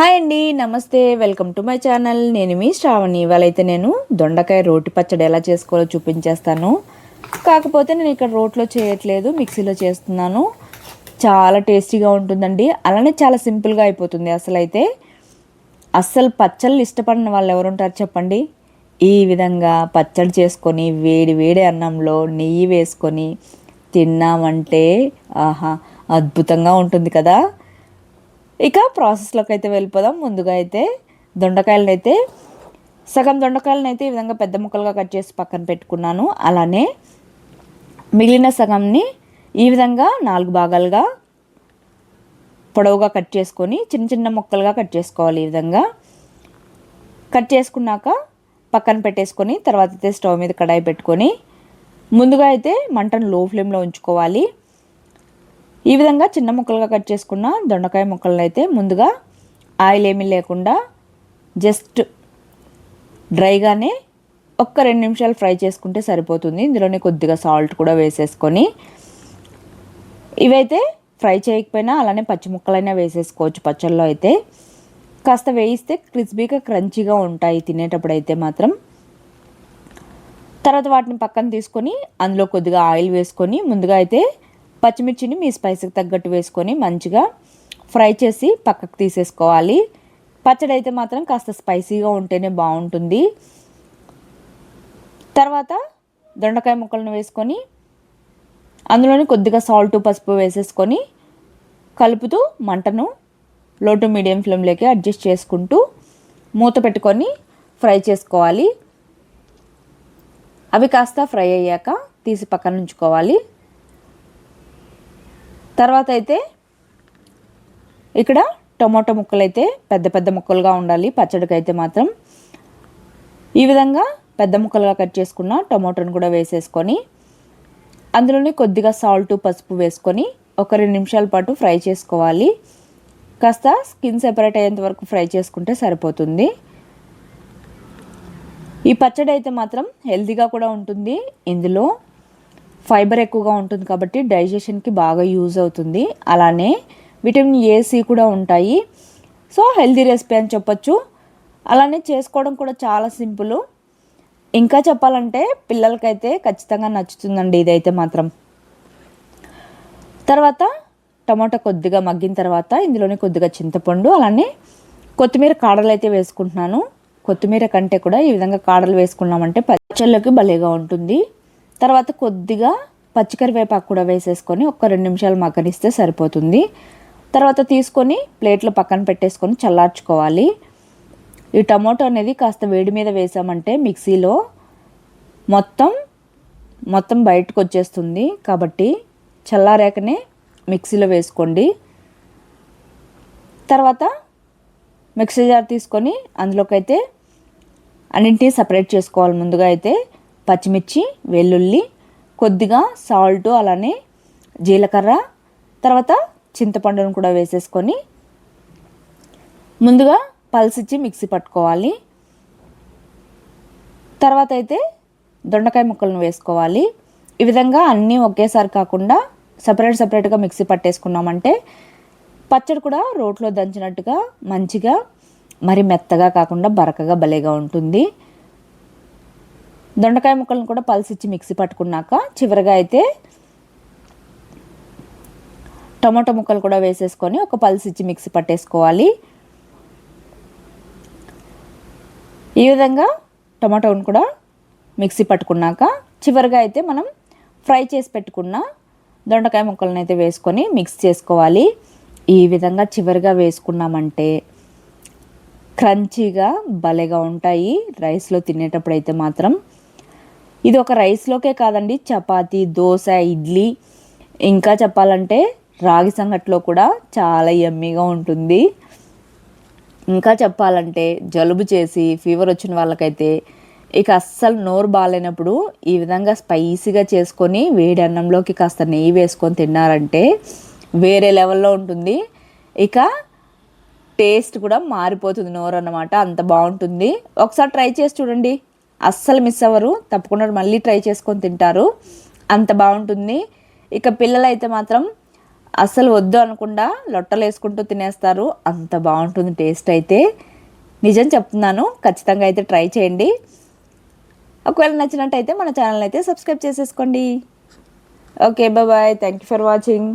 Hi అండి, నమస్తే. Welcome to my channel. నేను మీ శ్రావణి. ఇవాళైతే నేను దొండకాయ రోటి పచ్చడి ఎలా చేసుకోవాలో చూపించేస్తాను. కాకపోతే నేను ఇక్కడ రోట్లో చేయట్లేదు, మిక్సీలో చేస్తున్నాను. చాలా టేస్టీగా ఉంటుందండి. అలానే చాలా సింపుల్గా అయిపోతుంది. అస్సలు పచ్చళ్ళు ఇష్టపడిన వాళ్ళు ఎవరుంటారు చెప్పండి. ఈ విధంగా పచ్చడి చేసుకొని వేడి వేడి అన్నంలో నెయ్యి వేసుకొని తిన్నామంటే ఆహా, అద్భుతంగా ఉంటుంది కదా. ఇక ప్రాసెస్లోకి అయితే వెళ్ళిపోదాం. ముందుగా అయితే సగం దొండకాయలను అయితే ఈ విధంగా పెద్ద ముక్కలుగా కట్ చేసి పక్కన పెట్టుకున్నాను. అలానే మిగిలిన సగంని ఈ విధంగా 4 భాగాలుగా పొడవుగా కట్ చేసుకొని చిన్న చిన్న ముక్కలుగా కట్ చేసుకోవాలి. ఈ విధంగా కట్ చేసుకున్నాక పక్కన పెట్టేసుకొని తర్వాత అయితే స్టవ్ మీద కడాయి పెట్టుకొని ముందుగా అయితే మంటను లో ఫ్లేమ్లో ఉంచుకోవాలి. ఈ విధంగా చిన్న ముక్కలుగా కట్ చేసుకున్న దొండకాయ ముక్కలను అయితే ముందుగా ఆయిల్ ఏమీ లేకుండా జస్ట్ డ్రైగానే ఒక్క 2 నిమిషాలు ఫ్రై చేసుకుంటే సరిపోతుంది. ఇందులోనే కొద్దిగా సాల్ట్ కూడా వేసేసుకొని ఇవైతే ఫ్రై చేయకపోయినా అలానే పచ్చి ముక్కలైనా వేసేసుకోవచ్చు. పచ్చళ్ళలో అయితే కాస్త వేయిస్తే క్రిస్పీగా క్రంచీగా ఉంటాయి తినేటప్పుడు అయితే మాత్రం. తర్వాత వాటిని పక్కన తీసుకొని అందులో కొద్దిగా ఆయిల్ వేసుకొని ముందుగా అయితే పచ్చిమిర్చిని మీ స్పైస్కి తగ్గట్టు వేసుకొని మంచిగా ఫ్రై చేసి పక్కకు తీసేసుకోవాలి. పచ్చడి అయితే మాత్రం కాస్త స్పైసీగా ఉంటేనే బాగుంటుంది. తర్వాత దొండకాయ ముక్కలను వేసుకొని అందులోని కొద్దిగా సాల్ట్ పసుపు వేసేసుకొని కలుపుతూ మంటను లో టు మీడియం ఫ్లేమ్లోకి అడ్జస్ట్ చేసుకుంటూ మూత పెట్టుకొని ఫ్రై చేసుకోవాలి. అవి కాస్త ఫ్రై అయ్యాక తీసి పక్కన ఉంచుకోవాలి. తర్వాత అయితే ఇక్కడ టొమాటో ముక్కలు అయితే పెద్ద పెద్ద ముక్కలుగా ఉండాలి పచ్చడికి అయితే మాత్రం. ఈ విధంగా పెద్ద ముక్కలుగా కట్ చేసుకున్న టొమాటోని కూడా వేసేసుకొని అందులోనే కొద్దిగా సాల్ట్ పసుపు వేసుకొని ఒక 2 నిమిషాల పాటు ఫ్రై చేసుకోవాలి. కాస్త స్కిన్ సెపరేట్ అయ్యేంత వరకు ఫ్రై చేసుకుంటే సరిపోతుంది. ఈ పచ్చడి అయితే మాత్రం హెల్తీగా కూడా ఉంటుంది. ఇందులో ఫైబర్ ఎక్కువగా ఉంటుంది కాబట్టి డైజెషన్కి బాగా యూజ్ అవుతుంది. అలానే విటమిన్ ఏ సి కూడా ఉంటాయి. సో హెల్తీ రెసిపీ అని చెప్పొచ్చు. అలానే చేసుకోవడం కూడా చాలా సింపుల్. ఇంకా చెప్పాలంటే పిల్లలకైతే ఖచ్చితంగా నచ్చుతుందండి ఇదైతే మాత్రం. తర్వాత టమాటా కొద్దిగా మగ్గిన తర్వాత ఇందులోనే కొద్దిగా చింతపండు అలానే కొత్తిమీర కాడలు అయితే వేసుకుంటున్నాను. కొత్తిమీర కంటే కూడా ఈ విధంగా కాడలు వేసుకున్నామంటే పచ్చళ్ళకి భలేగా ఉంటుంది. తర్వాత కొద్దిగా పచ్చికరివేపాకు కూడా వేసేసుకొని ఒక 2 నిమిషాలు మగ్గనిస్తే సరిపోతుంది. తర్వాత తీసుకొని ప్లేట్లో పక్కన పెట్టేసుకొని చల్లార్చుకోవాలి. ఈ టమాటో అనేది కాస్త వేడి మీద వేసామంటే మిక్సీలో మొత్తం బయటకు వచ్చేస్తుంది. కాబట్టి చల్లారాకనే మిక్సీలో వేసుకోండి. తర్వాత మిక్సీ జార్ తీసుకొని అందులోకి అయితే అన్నింటినీ సపరేట్ చేసుకోవాలి. ముందుగా అయితే పచ్చిమిర్చి, వెల్లుల్లి, కొద్దిగా సాల్ట్ అలానే జీలకర్ర, తర్వాత చింతపండును కూడా వేసేసుకొని ముందుగా పల్సిచ్చి మిక్సీ పట్టుకోవాలి. తర్వాత అయితే దొండకాయ ముక్కలను వేసుకోవాలి. ఈ విధంగా అన్నీ ఒకేసారి కాకుండా సపరేట్గా మిక్సీ పట్టేసుకున్నామంటే పచ్చడి కూడా రోట్లో దంచినట్టుగా మంచిగా మరి మెత్తగా కాకుండా బరకగా భలేగా ఉంటుంది. దొండకాయ ముక్కలను కూడా పల్సిచ్చి మిక్సీ పట్టుకున్నాక చివరిగా అయితే టమాటో ముక్కలు కూడా వేసేసుకొని ఒక పల్సిచ్చి మిక్సీ పట్టేసుకోవాలి. ఈ విధంగా టమాటోను కూడా మిక్సీ పట్టుకున్నాక చివరిగా అయితే మనం ఫ్రై చేసి పెట్టుకున్న దొండకాయ ముక్కలను అయితే వేసుకొని మిక్స్ చేసుకోవాలి. ఈ విధంగా చివరిగా వేసుకున్నామంటే క్రంచీగా భలేగా ఉంటాయి రైస్లో తినేటప్పుడు అయితే మాత్రం. ఇది ఒక రైస్లోకే కాదండి, చపాతీ, దోశ, ఇడ్లీ, ఇంకా చెప్పాలంటే రాగి సంగట్లో కూడా చాలా యమ్మీగా ఉంటుంది. ఇంకా చెప్పాలంటే జలుబు చేసి ఫీవర్ వచ్చిన వాళ్ళకైతే ఇక అస్సలు నోరు బాగాలేనప్పుడు ఈ విధంగా స్పైసీగా చేసుకొని వేడి అన్నంలోకి కాస్త నెయ్యి వేసుకొని తిన్నారంటే వేరే లెవెల్లో ఉంటుంది. ఇక టేస్ట్ కూడా మారిపోతుంది నోరు అన్నమాట, అంత బాగుంటుంది. ఒకసారి ట్రై చేసి చూడండి, అస్సలు మిస్ అవ్వరు. తప్పకుండా మళ్ళీ ట్రై చేసుకొని తింటారు, అంత బాగుంటుంది. ఇక పిల్లలైతే మాత్రం అస్సలు వద్దు అనకుండా లొట్టలు వేసుకుంటూ తినేస్తారు. అంత బాగుంటుంది టేస్ట్ అయితే. నిజం చెప్తున్నాను, ఖచ్చితంగా అయితే ట్రై చేయండి. ఒకవేళ నచ్చినట్టయితే మన ఛానల్ అయితే సబ్స్క్రైబ్ చేసేసుకోండి. Okay, bye. Thank you for watching.